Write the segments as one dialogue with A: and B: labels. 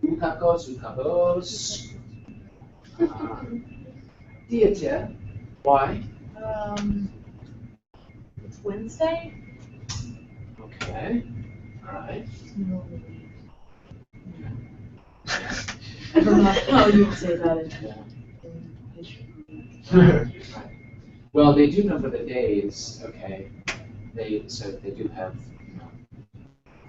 A: Ukakos, ukabos. Diete. Why?
B: It's Wednesday.
A: Okay. All right.
B: I don't know how you would say that in
A: Well, they do number the days. Okay. They do have,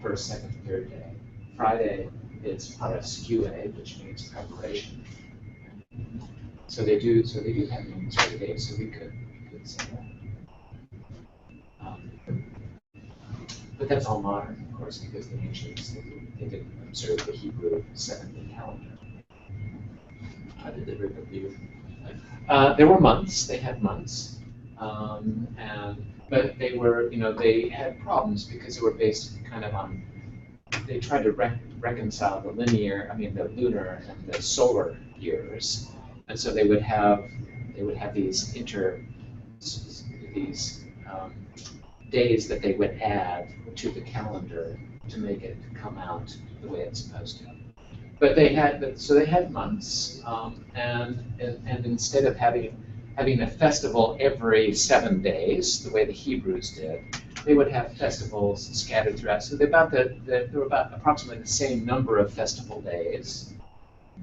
A: first, second, third day. Friday is parascue, which means preparation. So they do have names for the days. So we could say that. But that's all modern, of course, because the ancients they didn't observe the Hebrew 7-day calendar. How did they review? There were months. They had months, but they were, they had problems because they were based kind of on. They tried to reconcile the lunar and the solar years, and so they would have these days that they would add to the calendar to make it come out the way it's supposed to. But they had months, and instead of having a festival every 7 days, the way the Hebrews did, they would have festivals scattered throughout. So there were about approximately the same number of festival days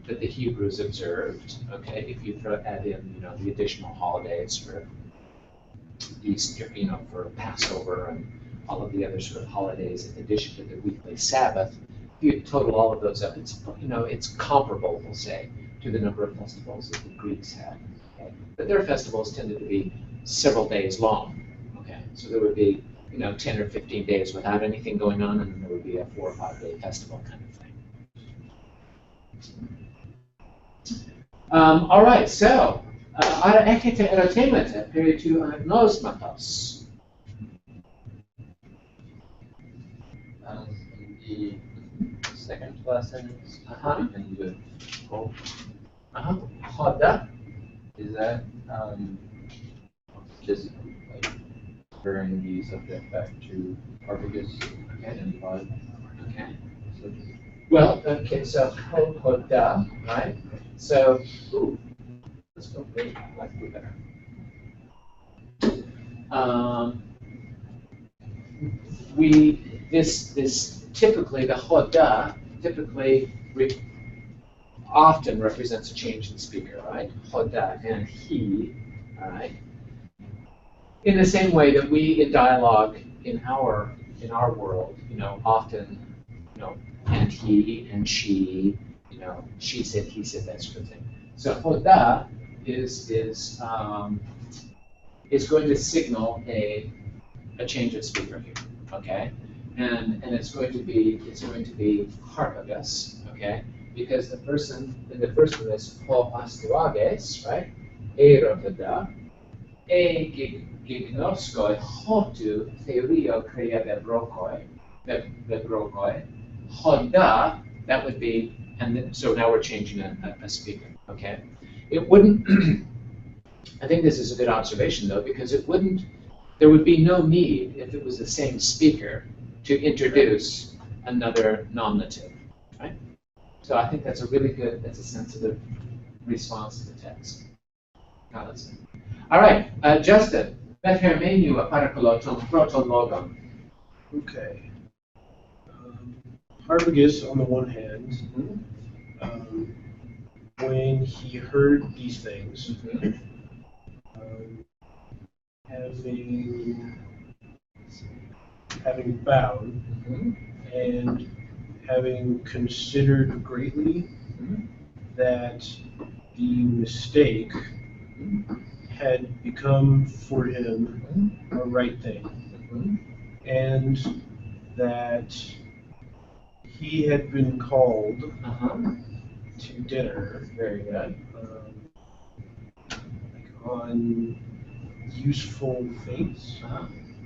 A: that the Hebrews observed. Okay, if you add in the additional holidays for Easter, for Passover and all of the other sort of holidays in addition to the weekly Sabbath, if you total all of those up, it's comparable, we'll say, to the number of festivals that the Greeks had. Okay? But their festivals tended to be several days long. Okay, so there would be 10 or 15 days without anything going on, and then there would be a 4 or 5 day festival kind of thing. All right, so ara ekete erotemete peritu agnosmatos.
C: The second lesson begins with hope.
A: Hoda.
C: Is that just like referring the subject back to Harpagus and Pod?
A: Okay. Well, okay, so hoda, right? So, let's go big, like we better. This typically, the hoda often represents a change in speaker, right? Hoda and he, all right? In the same way that we in dialogue in our world, often, and he and she, she said, he said, that sort of thing. So hoda is going to signal a change of speaker here, okay? And it's going to be harpagus, okay? Because the person in the first one is ho pastuages, right? Erotada, gignoskoi hotu theorio crea bebrokoi, hoda, that would be, and then, so now we're changing a speaker, okay? It wouldn't, I think this is a good observation though, because there would be no need, if it was the same speaker, to introduce another nominative, right? So I think that's a sensitive response to the text. Now let's see. All right, Justin, methermenu aparakoloton protologon.
D: Okay. Harpagus, on the one hand, when he heard these things, having bowed and having considered greatly that the mistake had become for him a right thing, and that he had been called to dinner,
A: very good,
D: on useful fates,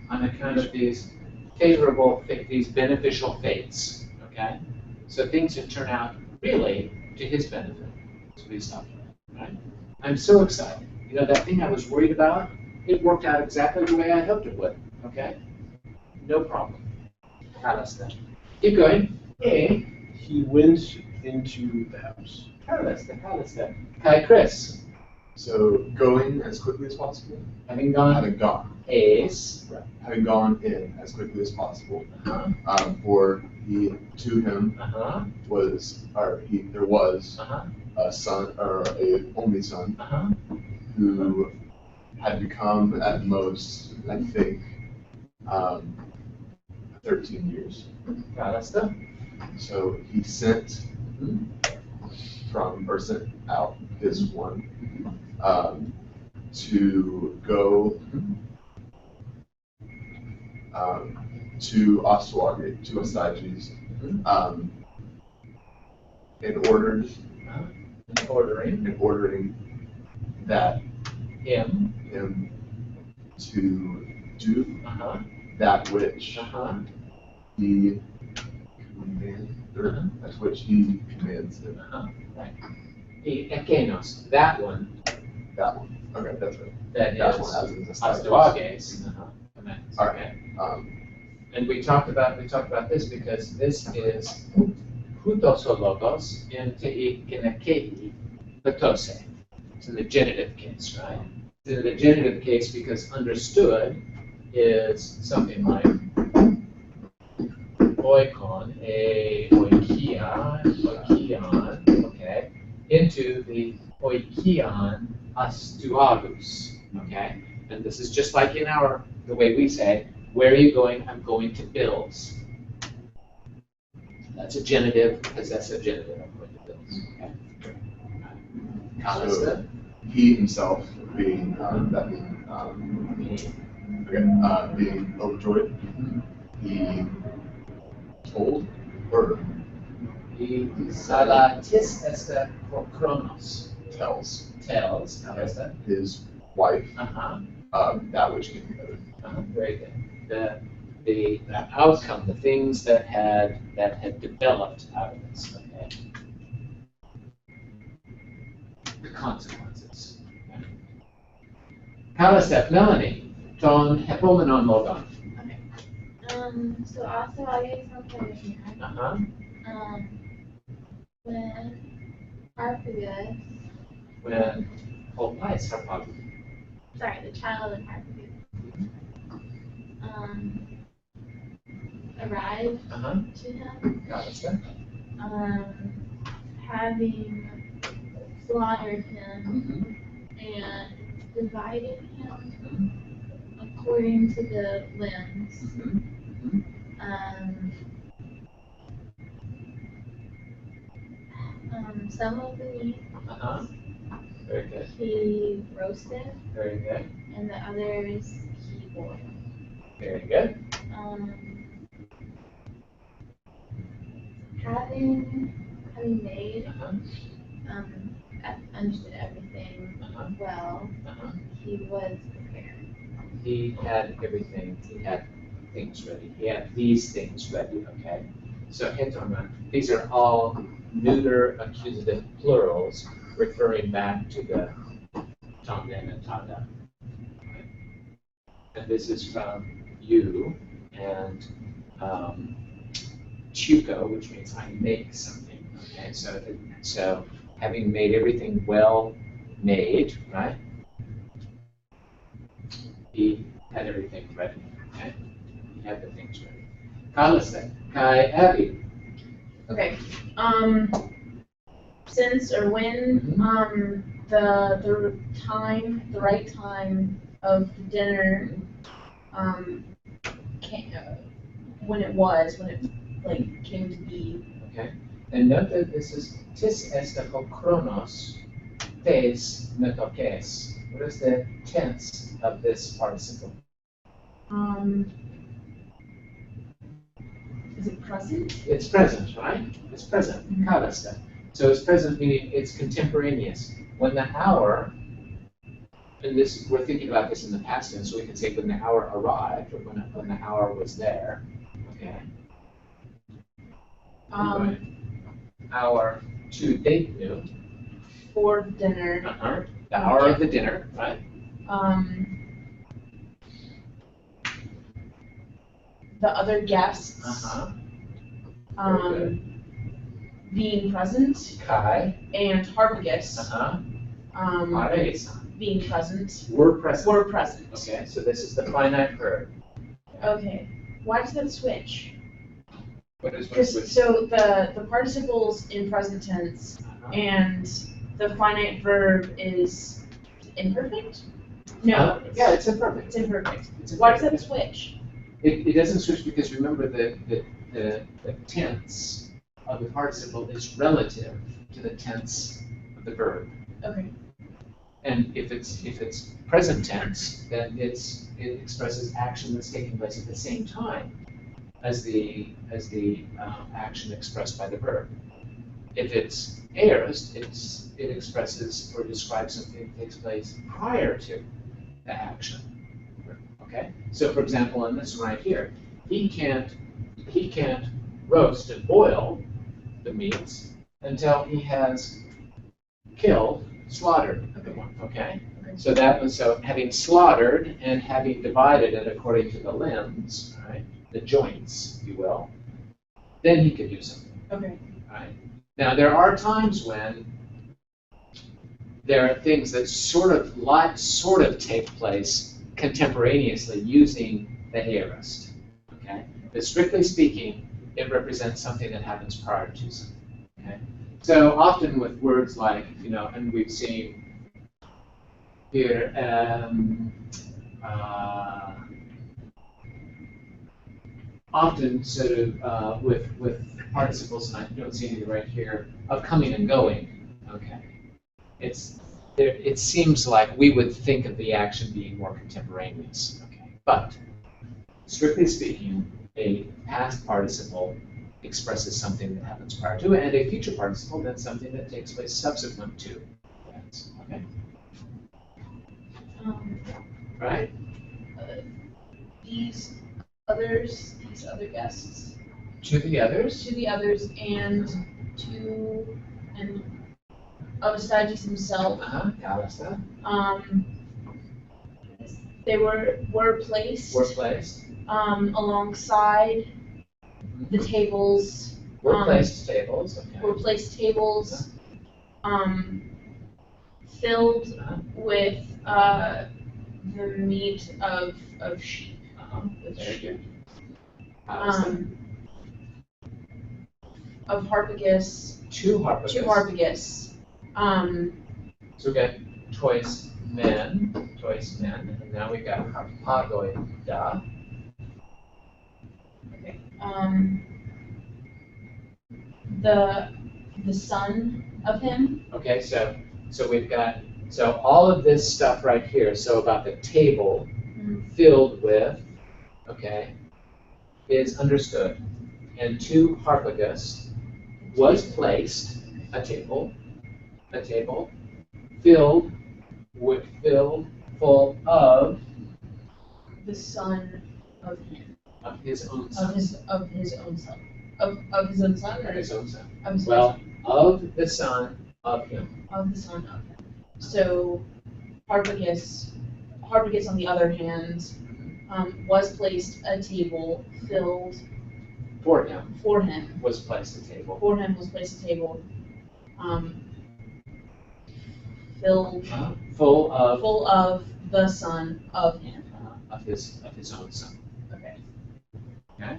A: on account of these favorable, these beneficial fates, okay? So things that turn out really to his benefit. That's what he's talking about, right? I'm so excited. That thing I was worried about, it worked out exactly the way I hoped it would, okay? No problem. Keep going.
D: He went into the house.
A: Carlista. Kai Chris,
E: So going as quickly as possible,
A: having gone
E: having gone,
A: A's.
E: having gone in as quickly as possible.
A: Uh-huh.
E: For he to him
A: Uh-huh.
E: there was
A: Uh-huh.
E: a son or a only son
A: Uh-huh.
E: who had become at most, I think, 13 years.
A: Carlista.
E: So he sent sent out his one to go to Oswald, to Asaji's, in ordering that
A: Him.
E: him to do
A: Uh-huh.
E: that which
A: Uh-huh.
E: he commands, or that which he commands him.
A: Uh-huh. Right. Ekenos, that one,
E: That one. Okay, that's right.
A: that
E: That
A: is
E: one as in the
A: Astuages. Commands.
E: All
A: Okay.
E: right.
A: And we talked about this because this is hutosologos in tei kinekei betose. It's in the genitive case, right? It's in the genitive case because understood is something like oikon, oikion, okay, into the oikion astuagus, okay? And this is just like in the way we say, where are you going? I'm going to Bill's. That's a genitive, possessive genitive. I'm going to Bill's. Okay. Kalista.
E: He himself being being overjoyed, he told or
A: He salatis este chronos.
E: tells
A: Tells. Kalista.
E: his wife
A: Uh-huh.
E: That which came together.
A: Very good. The outcome, the things that had developed out of this, okay? The consequences. Kalistep, Melanie, ton hepomenon logon.
B: So also I use something
A: Uh-huh.
B: when Harpagus,
A: When why is Harpagus?
B: sorry, the child of Harpagus, arrived
A: Uh-huh.
B: to him,
A: Kalistep.
B: having slaughtered him and divided him according to the limbs. Some of the meat
A: Uh-huh. Very good.
B: he roasted,
A: Very good.
B: and the others he boiled.
A: Very good.
B: Having made,
A: Uh-huh.
B: understood everything
A: Uh-huh.
B: well,
A: Uh-huh.
B: he was prepared.
A: He had everything, he had things ready. He had these things ready, okay? So hetoma, these are all neuter accusative plurals referring back to the Tonglen and Tada. And this is from you and Chuko, which means I make something, okay? So having made everything well made, right? He had everything ready, okay? He had the things ready. Kalista, Kai Abby.
F: Okay. Since or when the right time of the dinner came, when it came to be.
A: Okay. And note that this is tis est chronos, tes metokes. What is the tense of this participle?
F: Is it present?
A: It's present, right? It's present. Kalista. So it's present meaning it's contemporaneous. When the hour, and this we're thinking about this in the past tense, so we can say when the hour arrived or when the hour was there. Okay. Hour to date new.
F: For dinner.
A: Uh-huh. The hour of the dinner, right?
F: The other guests.
A: Uh-huh. Very good.
F: being present,
A: Kai,
F: and Harpagus,
A: Are-san.
F: being present,
A: Were present.
F: were present.
A: Okay, so this is the finite verb.
F: Okay. Why does that switch?
C: What is
F: Because
C: with
F: so the participles in present tense and the finite verb is imperfect? No.
A: Yeah, it's imperfect.
F: It's imperfect.
A: It's
F: Why does that
A: imperfect.
F: switch?
A: It doesn't switch because remember the tense of the participle is relative to the tense of the verb.
F: Okay.
A: And if it's present tense, then it expresses action that's taking place at the same time as the action expressed by the verb. If it's aorist, it expresses or describes something that takes place prior to the action. Okay? So for example, in this one right here, he can't roast and boil the meats until he has slaughtered the one. Okay? So having slaughtered and having divided it according to the limbs, right? The joints, if you will, then he could do something.
F: Okay.
A: Right? Now there are times when there are things that sort of take place contemporaneously using the aorist. Okay? But strictly speaking, it represents something that happens prior to something. Okay? So often with words like, and we've seen here, often sort of with participles, and I don't see anything right here, of coming and going. Okay, it seems like we would think of the action being more contemporaneous. Okay, but strictly speaking, a past participle expresses something that happens prior to it, and a future participle that's something that takes place subsequent to events. Okay, right?
F: These other guests,
A: To the others.
F: to the others, and Avastagis himself.
A: Kalista.
F: They were placed.
A: Were placed.
F: Alongside the tables.
A: Were placed tables. Okay.
F: Were placed tables. Filled with the meat of sheep.
A: Very good.
F: Of Harpagus.
A: Two Harpagus.
F: To Harpagus.
A: So we got choice men, and now we got Harpagoida.
F: Okay. The son of him.
A: Okay, so we've got all of this stuff right here. So about the table filled with, okay, is understood. And to Harpagus was placed a table filled full of
F: The son of him.
A: of his own son.
F: Of his own son. Of his own son.
A: Of his own son.
F: Of his own
A: Well,
F: son.
A: of the son of him.
F: Of the son of him. So Harpagus on the other hand, was placed a table filled
A: For him
F: for him.
A: was placed a table.
F: For him was placed a table, filled
A: Full of
F: full of the son of him.
A: of his own son.
F: Okay.
A: Okay.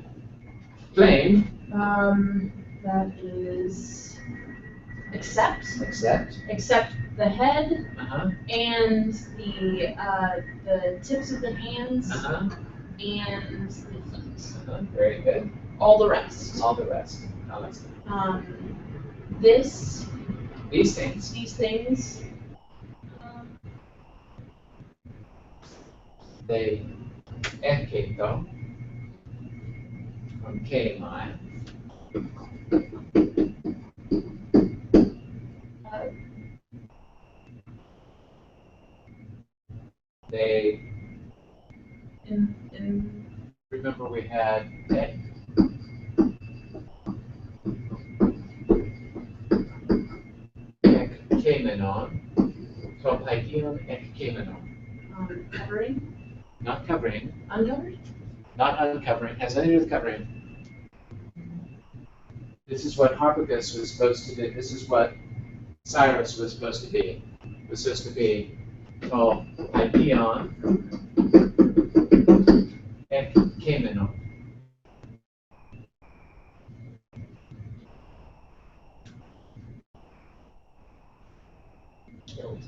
A: Claim,
F: That is except
A: except,
F: the head
A: uh-huh,
F: and the tips of the hands
A: uh-huh,
F: and the feet.
A: very good.
F: All the rest.
A: All the rest. These things,
F: These things,
A: they ekketo, from kemai, they, remember we had ek, ekkemenon, so paikion ekkemenon,
F: covering,
A: not covering,
F: uncovered,
A: not uncovering, has nothing to do with covering. This is what Harpagus was supposed to do. This is what Cyrus was supposed to be. Was supposed to be, oh, Hyperion and Camino.
F: Killed.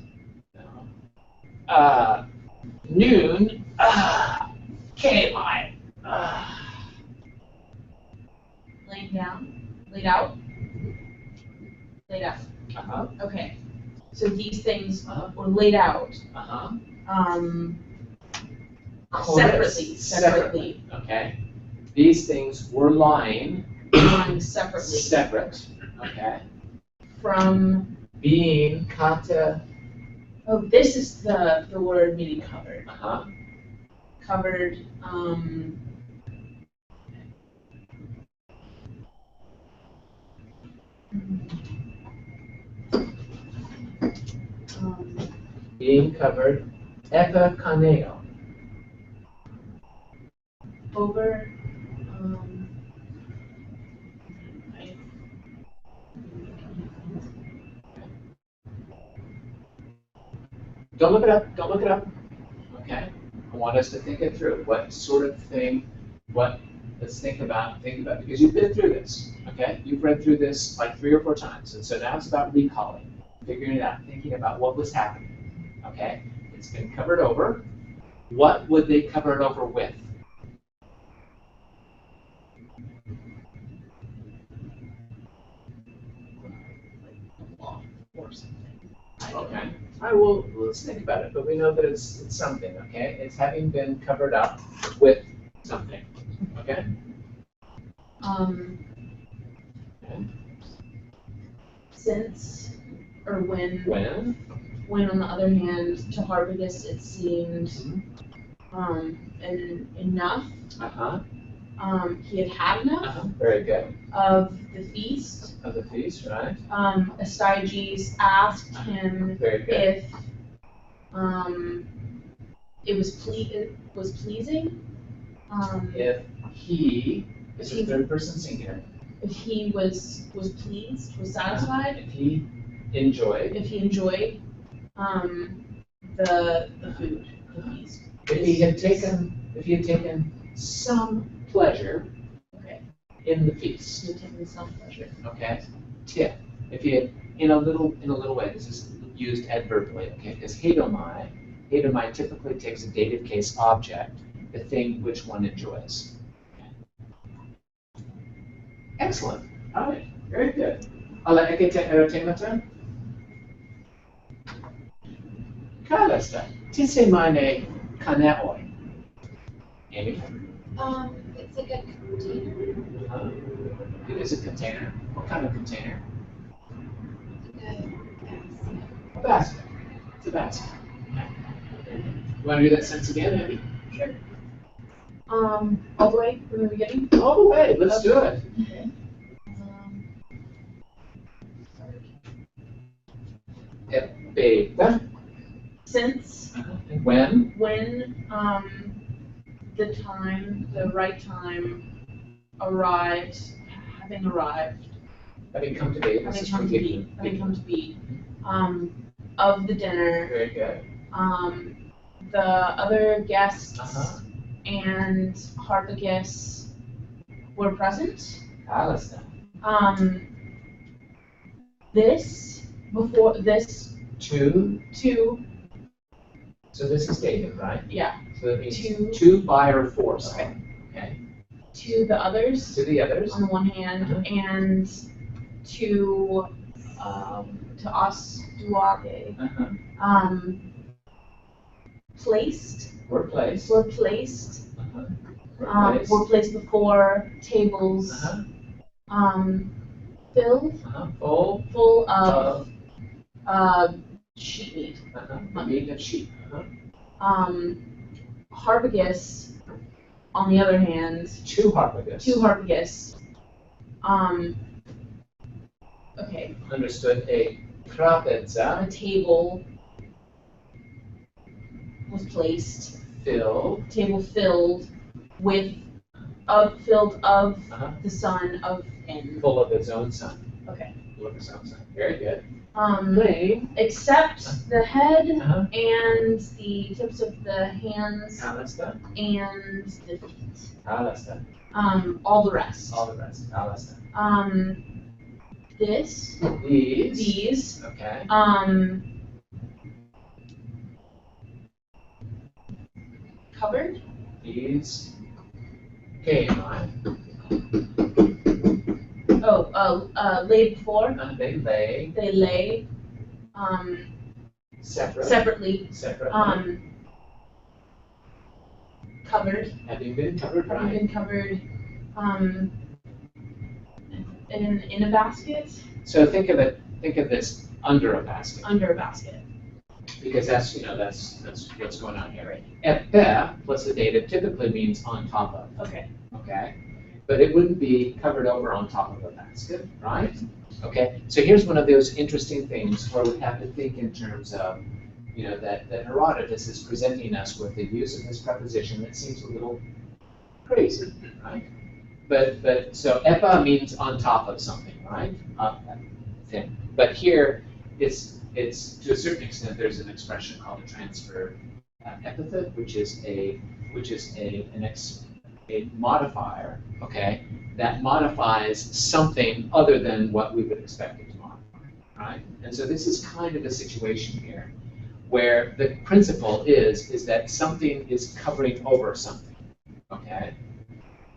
A: Noon came I.
F: Laying down, laid out, laid out.
A: Uh-huh.
F: Okay. So these things
A: Uh-huh.
F: were laid out,
A: Uh-huh.
F: separately,
A: Okay. These things were lying
F: lying separately
A: separate. Okay.
F: from.
A: Being kata.
F: Oh, this is the word meaning covered.
A: Uh-huh.
F: Covered.
A: Being covered. Epikaneo.
F: Over.
A: Don't look it up. Don't look it up. Okay. I want us to think it through. What sort of thing? Let's think about because you've been through this. Okay. You've read through this like 3 or 4 times, and so now it's about recalling, figuring it out, thinking about what was happening. Okay. It's been covered over. What would they cover it over with?
F: Or something.
A: Okay. All right, well, let's think about it, but we know that it's something, okay? It's having been covered up with something, okay? Okay.
F: Since, or when,
A: When?
F: on the other hand, to Harpagus it seemed, enough.
A: Uh-huh.
F: He had had enough
A: Very good.
F: of the feast.
A: Of the feast, right?
F: Astyages asked him
A: Very good.
F: if, it was pleasing.
A: If he, this is third person singular.
F: If he was pleased, was satisfied,
A: If he enjoyed.
F: if he enjoyed, the food, the feast.
A: If he had taken some pleasure
F: Okay.
A: in the feast.
F: He had taken some pleasure.
A: Okay. Tip. If you had, in a little way, this is used adverbially, okay? Because heidomai typically takes a dative case object, the thing which one enjoys. Okay. Excellent. All right. Very good. Ala erotemata? Kalasta. Tisemane kaneoi. Amy?
G: It's like a container,
A: It is a container. What kind of container?
G: like a basket.
A: A basket. It's a basket. Okay. You want to do that sentence again, Andy?
F: Sure. All the way from the beginning.
A: All the way. Let's do it.
F: Okay.
A: Beta.
F: Since
A: And when?
F: the right time arrived, having arrived,
A: Having come to be. This
F: having
A: is
F: come to be, of the dinner,
A: Very good.
F: the other guests
A: Uh-huh.
F: and Harpagus were present.
A: Alistair.
F: Before this,
A: Two.
F: two,
A: So this is David, right?
F: yeah,
A: So that means
F: Two.
A: two by or force.
F: Okay.
A: Okay.
F: to the others
A: To the others.
F: on the one hand, and to us, Duage,
A: Uh-huh.
F: placed,
A: Were placed.
F: were placed,
A: Uh-huh. Were placed.
F: were placed before tables,
A: Uh-huh.
F: filled,
A: Full
F: full of,
A: of
F: sheep meat.
A: meat and sheep. Uh-huh.
F: Harpagus, on the other hand,
A: Two Harpagus.
F: to Harpagus, okay,
A: Understood. A trapeza
F: a table was placed,
A: filled.
F: table filled of
A: Uh-huh.
F: the son of in.
A: Full of its own sun.
F: Okay.
A: Full of its own sun. Very good.
F: Um, except the head
A: Uh-huh.
F: and the tips of the hands
A: Alasta.
F: and the feet.
A: Alasta.
F: All the rest.
A: All the rest. Alasta.
F: This,
A: These.
F: these,
A: Okay.
F: covered,
A: These. KMI.
F: laid before,
A: They lay
F: they lay,
A: separate.
F: separately,
A: Separate.
F: covered,
A: Having been covered
F: having
A: right.
F: been covered, in a basket,
A: So think of this under a basket,
F: under a basket.
A: because that's what's going on here. Epe plus the dative typically means on top of,
F: Okay.
A: okay? But it wouldn't be covered over on top of a basket, right? Okay, so here's one of those interesting things where we have to think in terms of, that Herodotus is presenting us with the use of this preposition that seems a little crazy, right? But so epa means on top of something, right? Thing. But here, it's to a certain extent there's an expression called a transfer epithet, which is a modifier, okay, that modifies something other than what we would expect it to modify, right? And so this is kind of a situation here where the principle is that something is covering over something, okay?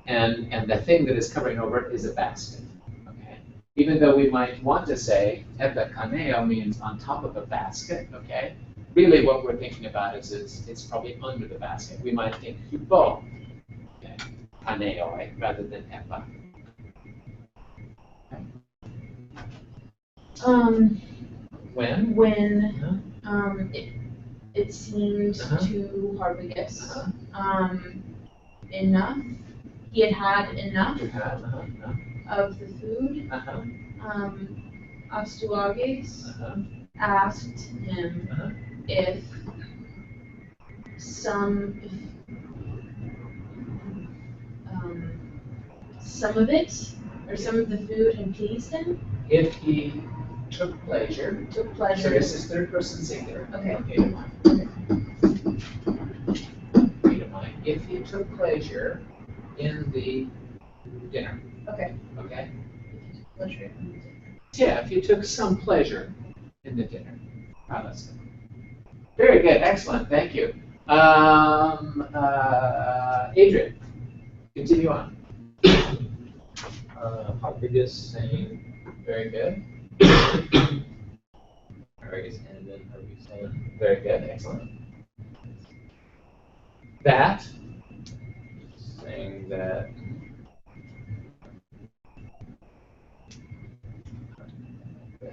A: And the thing that is covering over is a basket, okay? Even though we might want to say epikaneo means on top of a basket, okay? Really what we're thinking about is it's probably under the basket. We might think hubo, okay? Kaneo, right? Rather than epa.
F: When it seemed to Harpagus, enough, he had enough of the food, Astuages asked him if some of it, or some of the food had pleased him,
A: If he took pleasure,
F: took
A: so
F: pleasure.
A: this is third person singular.
F: Okay.
A: If he took pleasure in the dinner,
F: Okay.
A: okay?
F: Pleasure.
A: Yeah, if you took some pleasure in the dinner. Let's go. Very good, excellent, thank you. Adrian, continue on.
C: Harpagus saying,
A: Very good,
C: Harpagus and then Harpagus saying,
A: very good, excellent. That,
C: saying that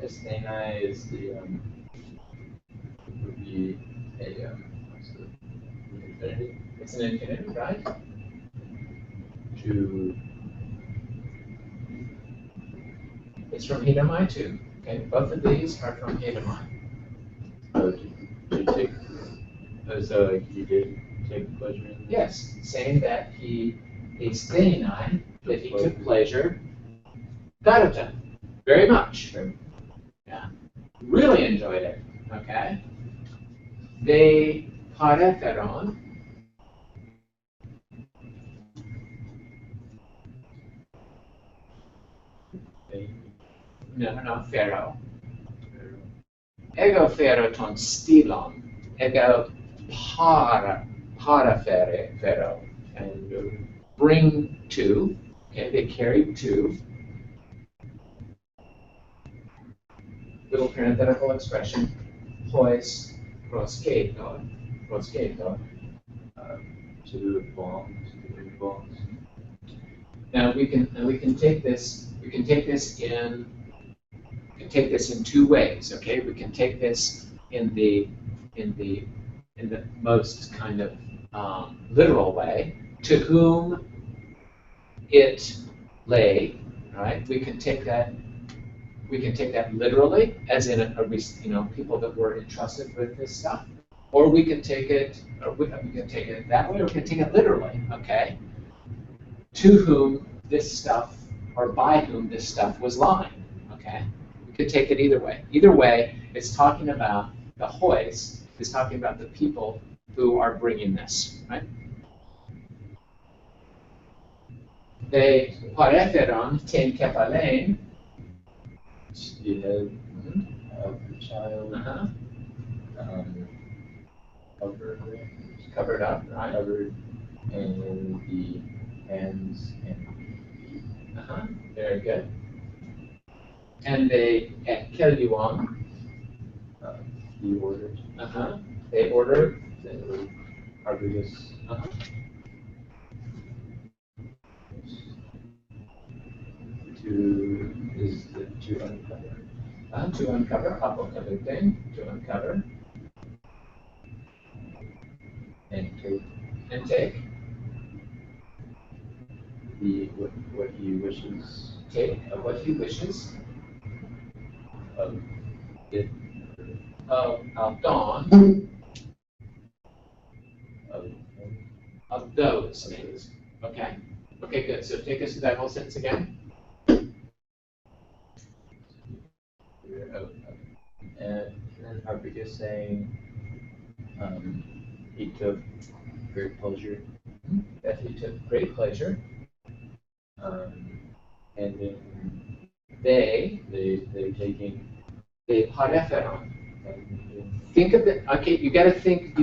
C: Esthenai is would be a what's the infinitive
A: it's an infinitive, right?
C: to
A: It's from Hedamai too. Okay, both of these are from Hedamai.
C: to take. So he did take pleasure in.
A: Yes, saying that he steinai, that he took pleasure, garata, very much. Yeah, really enjoyed it. Okay. They paretheron. No, pharaoh. Ego pharaoton stilon. Ego pharaoh. And bring two. Okay, they carried two. Little parenthetical expression. Hois prosketo.
C: To bombs.
A: Now we can take this in two ways. Okay, we can take this in the most kind of literal way. To whom it lay, right? We can take that literally, as in people that were entrusted with this stuff, or we can take it that way, or we can take it literally. Okay, to whom this stuff or by whom this stuff was lying, okay? You could take it either way. Either way, it's talking about the hoist, is talking about the people who are bringing this, right? They paretheron ten kepalein.
C: The head of the child,
A: Uh-huh.
C: covered,
A: Covered up, right?
C: covered, and the hands and feet.
A: Uh-huh. Very good. And they ekelion.
C: He ordered,
A: Uh-huh. They ordered.
C: the Harpagus
A: Uh-huh.
C: to uncover.
A: To uncover, apokalupte, to uncover
C: And take
A: and take.
C: what he wishes
A: Take what he wishes
C: of it,
A: of dawn
C: of
A: of those things. Okay? Okay, good. So take us through that whole sentence again.
C: and then Harpagus saying, he took great pleasure,
A: That he took great pleasure.
C: and then
A: They
C: taking
A: paretheron.
C: and
A: Think of it. Okay, you've got to think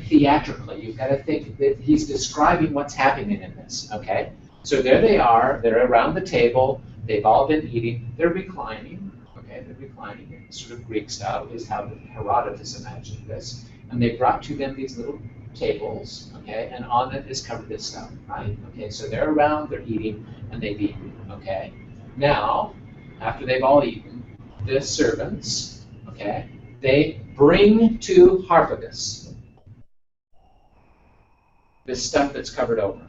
A: theatrically. You've got to think that he's describing what's happening in this. Okay, so there they are. They're around the table. They've all been eating. They're reclining. Okay, they're reclining in sort of Greek style is how Herodotus imagined this. And they brought to them these little tables. Okay, and on it is covered this stuff. Right. Okay, so they're around. They're eating, and they've eaten. Okay, now after they've all eaten, the servants. Okay. They bring to Harpagus this stuff that's covered over.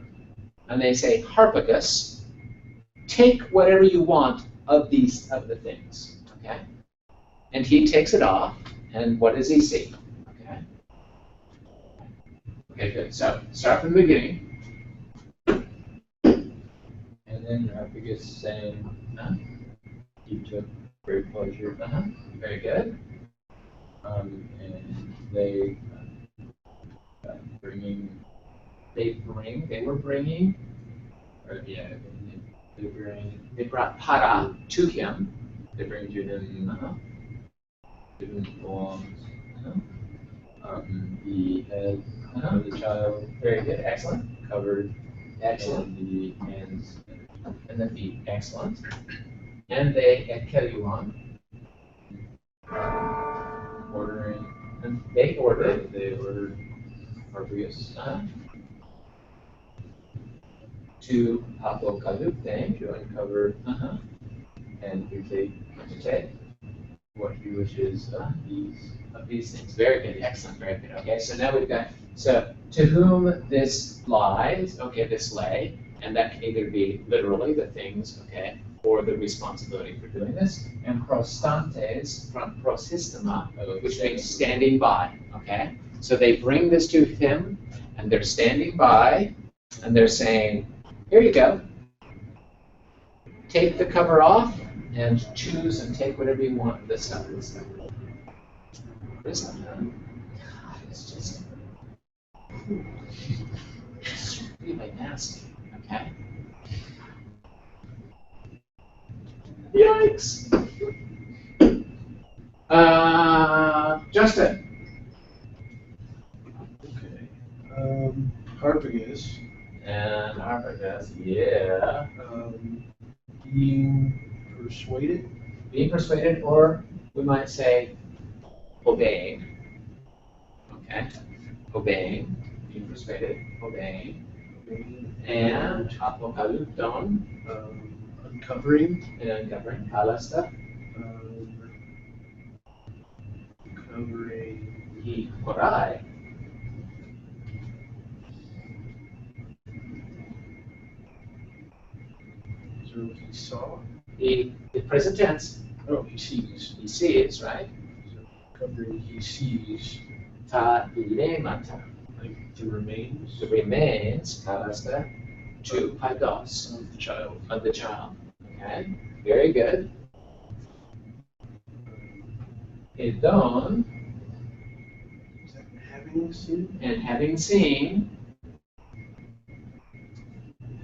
A: And they say, Harpagus, take whatever you want of the things. Okay? And he takes it off, and what does he see? Okay. Okay, good. So start from the beginning.
C: and then Harpagus saying, he took great pleasure,
A: Very good.
C: and they
A: They were bringing, they brought para to him.
C: they bring to him, to whom it belongs, the head of the child
A: Very good. Excellent.
C: covered,
A: Excellent.
C: and the hands
A: And the feet. Excellent. And they ekelion.
C: ordering,
A: And they ordered.
C: they ordered Harpagus
A: To apokalupte.
C: to uncover
A: Uh-huh.
C: and to take
A: To take
C: what he wishes
A: of these things. Very good. Excellent. Very good. Okay, so now we've got, so to whom this lies, okay, this lay, and that can either be literally the things, okay, or the responsibility for doing this, and prostantes from prosystema, which means standing by, okay? So they bring this to him, and they're standing by, and they're saying, here you go. Take the cover off, and choose and take whatever you want of this stuff. What is that? God, it's just it's really nasty, okay? Yikes! Justin.
D: Okay. Harpagus,
A: And Harpagus, yeah.
D: being persuaded,
A: Being persuaded, or we might say obeying. Okay? Obeying. Being persuaded, obeying. And apokalupton,
D: uncovering,
A: and uncovering kalasta,
D: covering,
A: he korai.
D: so he saw,
A: The present tense,
D: oh, he sees,
A: he sees, right?
D: covering, he sees,
A: Ta ilemata,
D: like the remains
A: the remains, kalasta, to paidos,
D: of the child.
A: of the child. Okay, very good. Edon,
D: Is that having seen?
A: and having seen,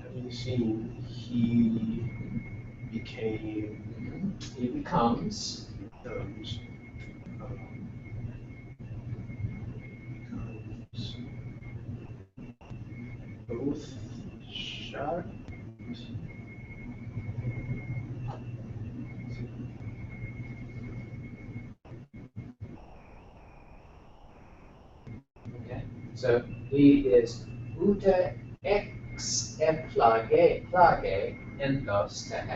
D: Having seen, he became,
A: he becomes,
D: becomes both shot.
A: okay, so he is ute ex plage endos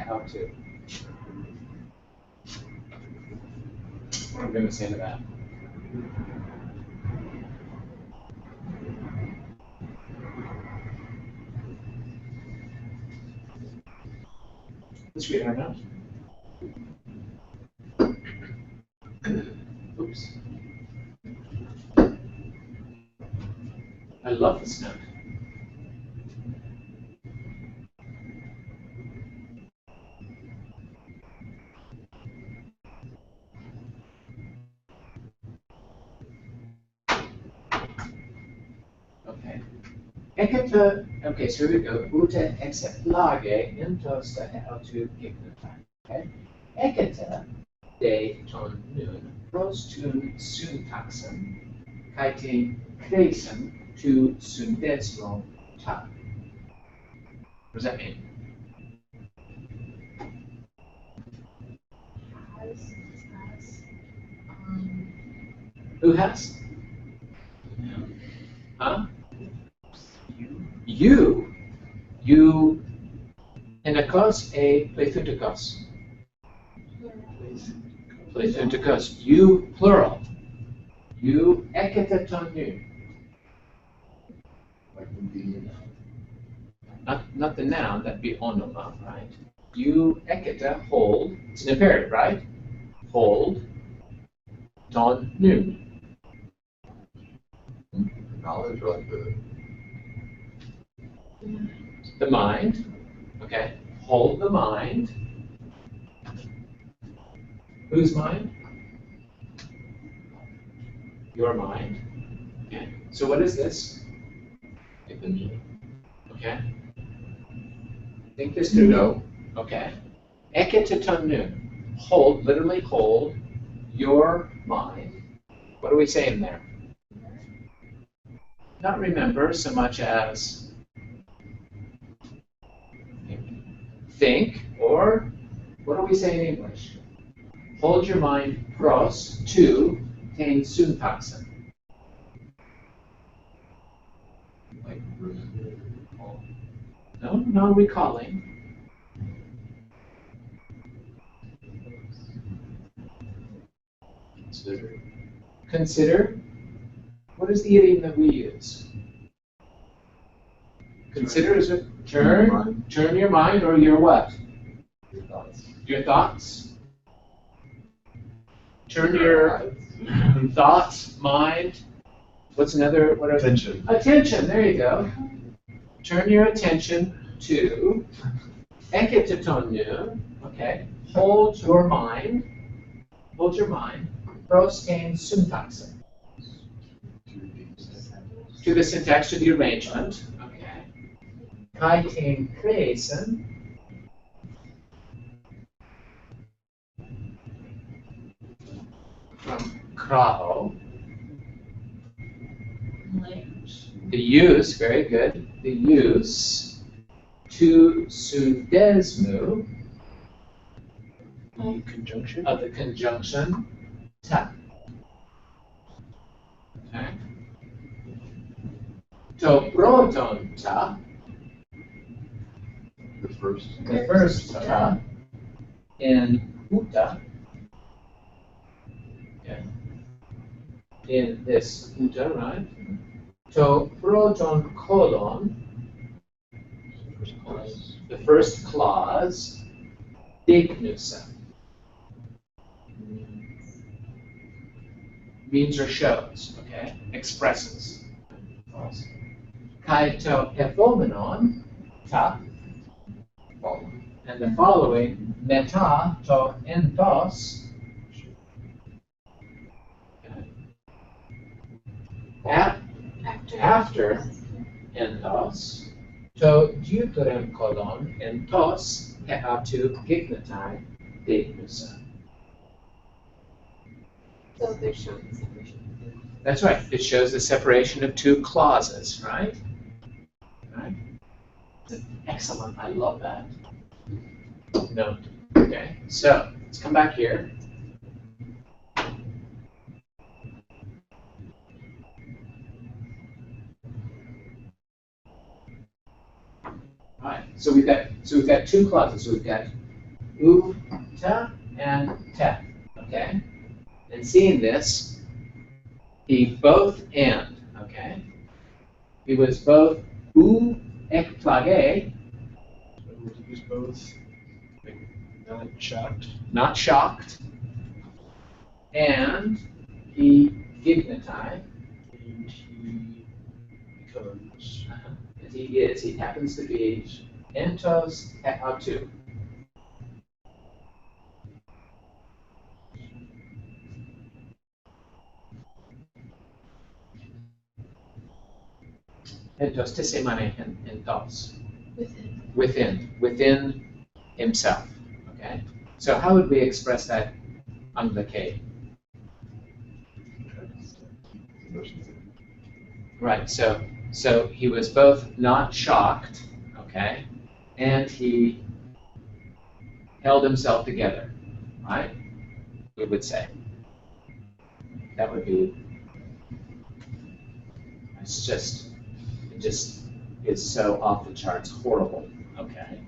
A: autu. What I'm going to say to that. Let's read our note. Oops. I love this note. Okay. Okay, so here we go. Ute exemplage entos autu gignita. Okay. Ecete de ton nun pros tun syntaxen, kai te crescem tu syndesmo ta. What does that mean? Who has? Huh? You. Enakos a plethuntikos. Plethuntikos. You, plural. You ekete ton nu.
E: Like would be,
A: Not the noun, that'd be onoma, right? You ekete, hold. It's an imperative, right? Hold. Ton nu.
E: knowledge or like
A: The mind. Okay. Hold the mind. Whose mind? Your mind. Okay. So what is this? Okay. Think this through.
E: No.
A: Okay. Eketatonnu. Hold, literally hold your mind. What are we saying there? Not remember so much as think, or what do we say in English? Hold your mind pros to ten syntaxen.
E: like
A: No recalling. Consider. What is the idiom that we use? Consider is it turn your mind or your what?
E: your thoughts.
A: Your thoughts. Turn your thoughts, mind. What's another? What are
E: Attention.
A: Attention. There you go. Turn your attention to eketatonnu. Okay. Hold your mind. Hold your mind. Pros and syntaxen. To the syntax, to the arrangement. Okay. Kai ten crescem. From krao. The use, very good. The use to sudesmu
D: The conjunction.
A: of the conjunction ta. Okay. To proton ta,
E: The first.
A: the first ta, in uta. Okay. In this uta, right? To proton colon, the first clause, dignusa. Means or shows, okay? Expresses. Kai to ephomenon, ta, And the following, meta to entos, after entos, to deuterem colon entos heatu gignatai deignusa.
G: So they're showing separation.
A: That's right. It shows the separation of two clauses, right? Right. Excellent. I love that. No. Okay. So let's come back here. All right. So we've got two clauses. We've got uta and te. Okay. And seeing this, he both and. Okay. He was both u ekplage,
D: So he was both like, not shocked.
A: not shocked, and he dignitai,
D: And he becomes
A: and he happens to be entos heatu. Entos tesemane entos. Within himself. Okay. So how would we express that unglake?
E: Emotions in.
A: Right. So he was both not shocked, okay, and he held himself together, right? We would say that would be. It just is so off the charts horrible, okay?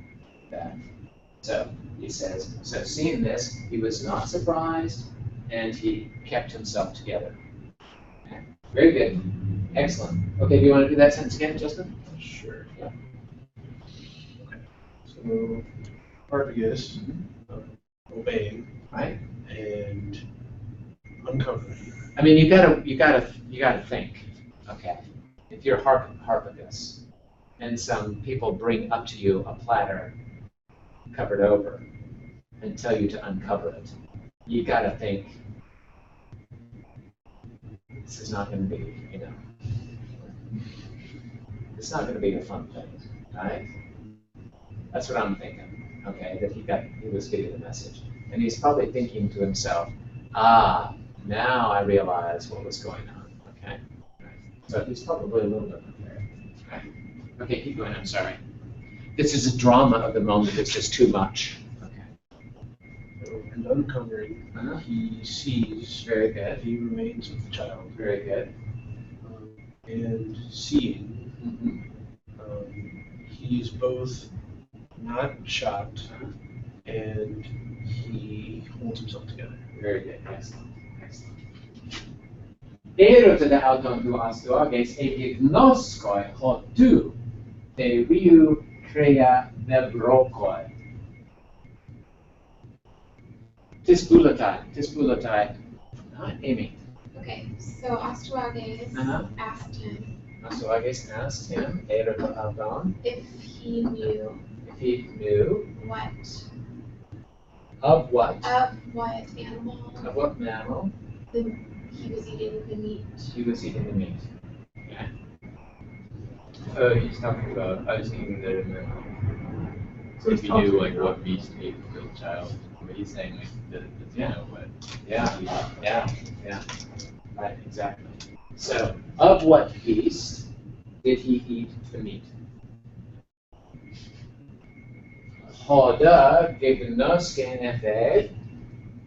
A: So he says, so seeing this, he was not surprised, and he kept himself together. Okay. Very good. Excellent. Okay, do you want to do that sentence again, Justin?
D: sure.
A: Yeah.
D: Okay. So Harpagus obeying
A: Right?
D: and uncovering.
A: I mean, you gotta think, okay? If you're Harpagus, and some people bring up to you a platter covered over and tell you to uncover it, you gotta think, this is not going to be, it's not going to be a fun thing, right? That's what I'm thinking, okay, that he was getting the message. And he's probably thinking to himself, now I realize what was going on, okay? So he's probably a little bit prepared, right? Okay, keep going, I'm sorry. This is a drama of the moment, it's just too much. Okay.
D: And uncovering,
A: Uh-huh.
D: he sees
A: Very good,
D: the remains of the child.
A: very good.
D: And seeing,
A: Mhm.
D: he's both not shocked and he holds himself together.
A: Very good, excellent, excellent. Erote de auton du astuages epignoskoi hotu de riu crea nebrokoi. Tisbulatai. Amy.
G: Okay, so Astruages
A: Uh-huh.
G: asked him
A: Astuages asked him, Erote auton,
G: if he knew
A: if he knew
G: what
A: of what
G: animal
A: mammal
G: he was eating the meat.
A: he was eating the meat. Okay.
C: Oh, he's talking about, I was thinking that it meant,
E: So
C: if
E: it's
C: he knew
E: talking
C: like
E: about-
C: what beast ate the child, but he's saying like, does he
A: Yeah.
C: know what?
A: Yeah. Right, exactly. So, of what beast did he eat the meat? Hoda gignosken efe,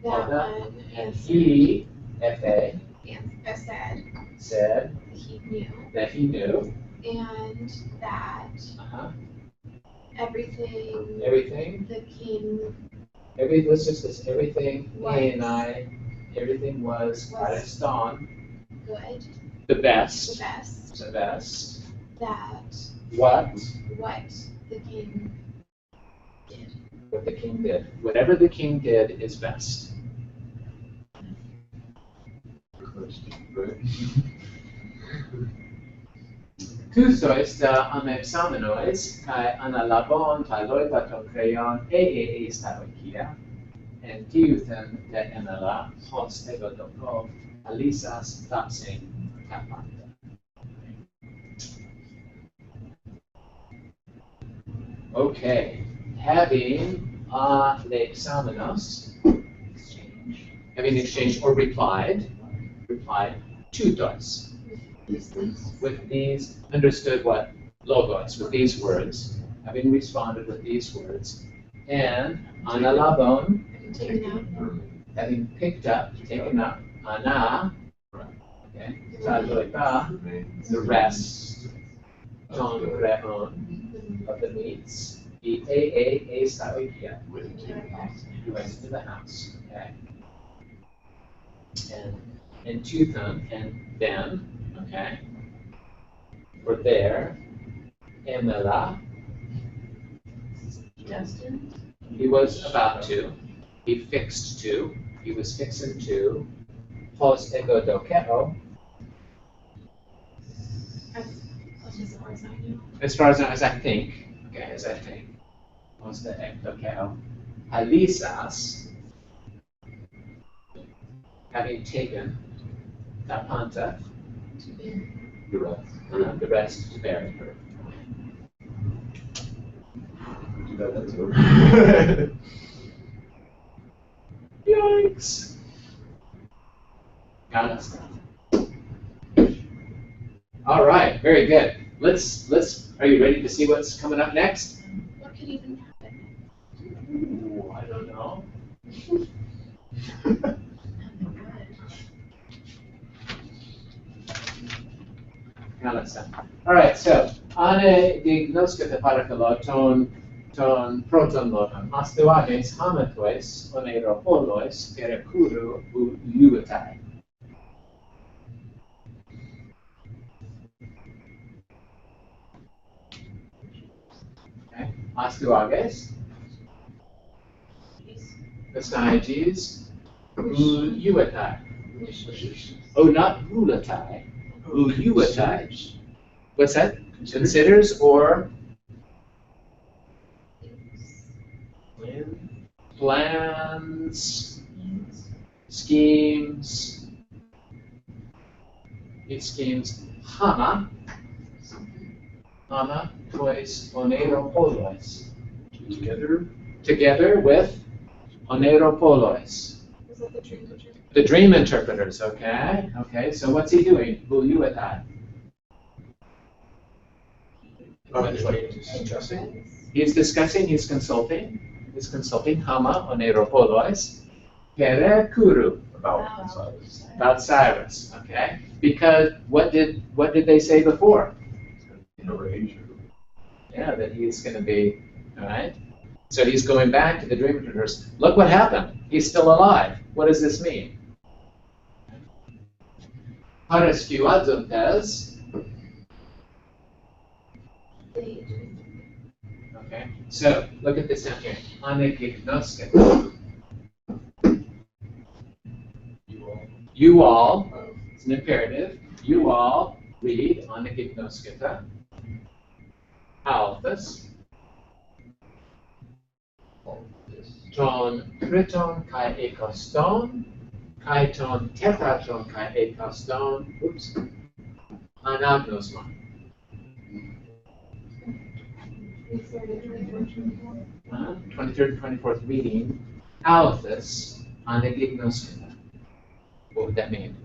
G: That
A: Hoda,
G: one
A: and
G: answered
A: he, efe,
G: said
A: said
G: he knew,
A: that he knew,
G: and that
A: uh-huh,
G: everything
A: everything,
G: the king
A: let's just this, everything,
G: Was.
A: he and I, everything was,
G: Was.
A: Ariston,
G: good,
A: the
G: the
A: best,
G: best,
A: the best,
G: that
A: what
G: the king did.
A: what the king did. Whatever the king did is best. Tu sois amexamenois, kai analabon tai loipa to crayon staoikia, and tiuthen de emela hos ego doko, alisas tapsing tapanta. Okay, having lexamenos, having exchanged or replied to those. With these, understood what logos, with these words, having responded with these words, and analabon, having picked up, taken up, ana, okay, taloita, the rest, ton greon of the meats, a staoikia, who went into the house, okay, and Tuthan, and then, okay, were there, Emela,
F: Destined.
A: he was about to, he fixed to, he was fixing to, hos ego dokeo, as far as I think, okay, as I think, hos the ego dokeo, alisas, having taken tapanta, the rest to bury her.
E: That's over.
A: Yikes. Got us. All right, very good. Are you ready to see what's coming up next?
G: What could even happen?
A: Ooh, I don't know. All right, so ane diagnoskete parakalo ton proton loton astuages hamatois oneropolois perekuru u uetai. Okay, astuages, Vestiges, uetai. Oh, not ulatai. Uetai. What's that? Considers or plans, schemes. It schemes hama, tois oneropolois. Together with oneropolois.
B: Was that the dream picture?
A: The dream interpreters, okay? Okay, so what's he doing? Uetai.
D: It's like discussing.
A: He's discussing, he's consulting hama oneropolois perekuru about Cyrus, okay? Because what did they say before? Yeah, that he's going to be, all right? So he's going back to the dream interpreters. Look what happened. He's still alive. What does this mean? Parascuadzontes. Okay, so look at this down here. Anegignosketa. You all, it's an imperative, you all read anegignosketa. Alphas. Ton kriton kai ekoston, kai ton tetraton kai ekoston, oops, anagnosmon. 23rd and 24th reading, Alphas anegignosketa. What would that mean?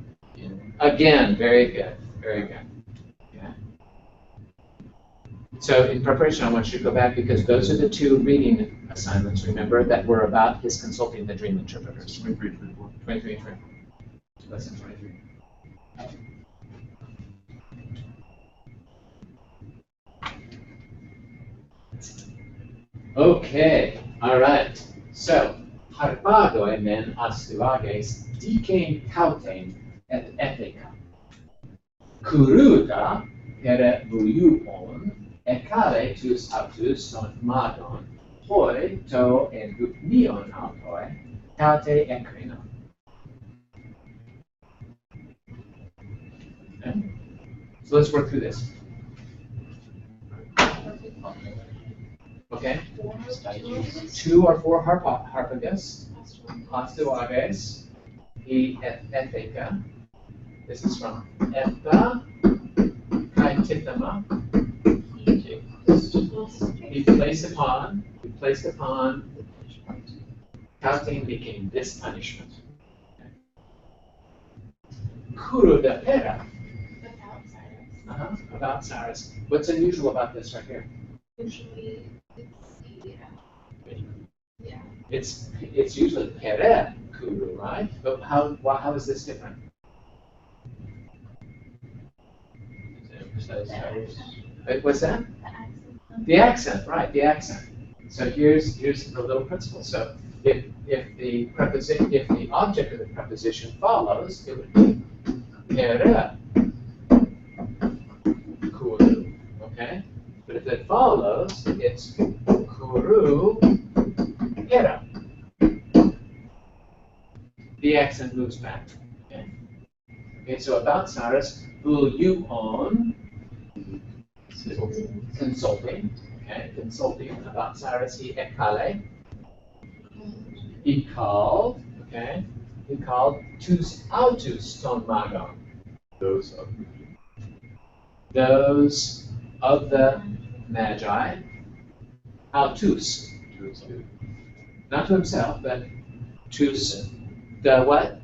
A: Again, very good, very good. Yeah. So in preparation, I want you to go back because those are the two reading assignments, remember, that were about his consulting the dream interpreters. 23, 24. Lesson 23. Okay, all right. So, harpagoi men astuages dicen cauten et ethica. Kuruda pere vuiupon ecale tus autus son madon, hoi to endupnion autoi, caute ecrino. Okay. So let's work through this. Okay,
G: Statues.
A: 2 or 4 Harpagus, Astuages, E Etheka. This is from Etha, Kaitithama. Be placed upon, Katin became this punishment. Kuru da Pera,
G: Without Cyrus.
A: about Cyrus. What's unusual about this right here?
G: Usually it's
A: It's usually Pere Kuru, right? But how is this different?
C: To emphasize Cyrus.
A: What's that?
G: the accent.
A: The accent, right, the accent. So here's the little principle. So if the object of the preposition follows, it would be pere kuru, okay? But if it follows, it's kuru pera. The accent moves back. Okay, okay, so about Cyrus, who you own, consulting, okay, consulting about Cyrus, he ekale. He called, okay, he called tous autus ton magon.
E: Those
A: Those of the magi, autus, not to himself, but tous, the what?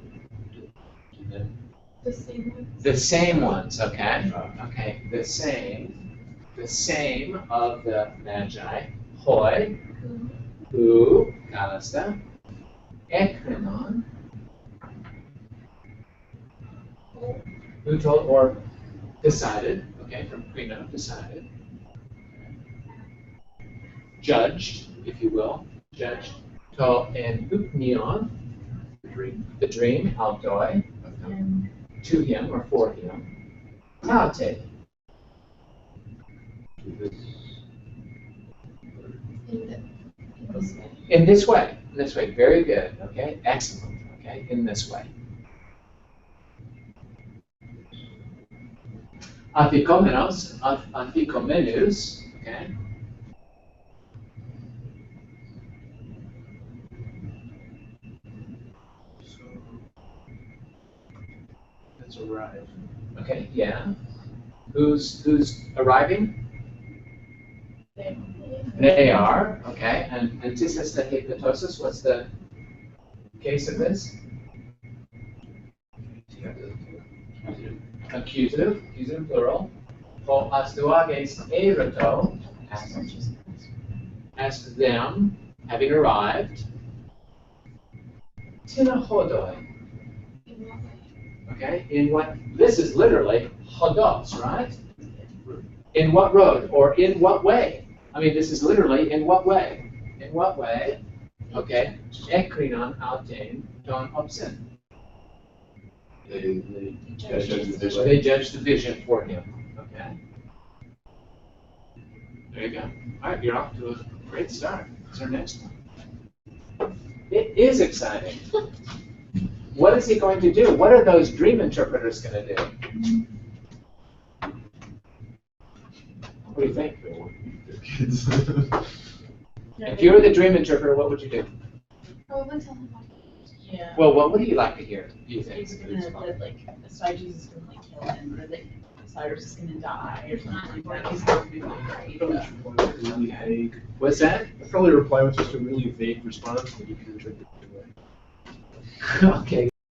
G: The same one.
A: The same ones, okay? Okay, the same of the magi, hoi, who, kalasta, ekrinon, who told or decided, okay, from krino, decided, judged, if you will, judged, to en upnion, the dream, altoi, to him or for him, taute,
G: In this way.
A: in this way, very good, okay, excellent, okay, in this way. Afikomenos, afikomenus, okay,
D: So that's arrived.
A: okay, yeah. Who's arriving? They are, okay, and antithesis to hepatosis, what's the case of this? Accusative plural. Po astuages ereto, ask them, having arrived. Tina hodoi,
G: In what way?
A: okay, in what, this is literally hodos, right? In what road, or in what way? I mean, this is literally in what way? In what way? Okay, ekrinon autein ton opsin.
E: They judge the vision.
A: They judge the vision for him, okay? There you go. All right, you're off to a great start. What's our next one? It is exciting. What is he going to do? What are those dream interpreters going to do? What do you think?
E: Kids.
A: If you were the dream interpreter, what would you do?
G: Probably tell him what.
F: Yeah.
A: Well, what would you like to hear, do you think?
F: He's gonna, like, Cyrus is gonna, like, kill him, or, like, Cyrus is gonna die, or something like that. He's gonna be like,
D: Probably just reply with a really vague.
A: What's that?
D: I'd probably reply with just a really vague response that you can interpret either way.
A: Okay,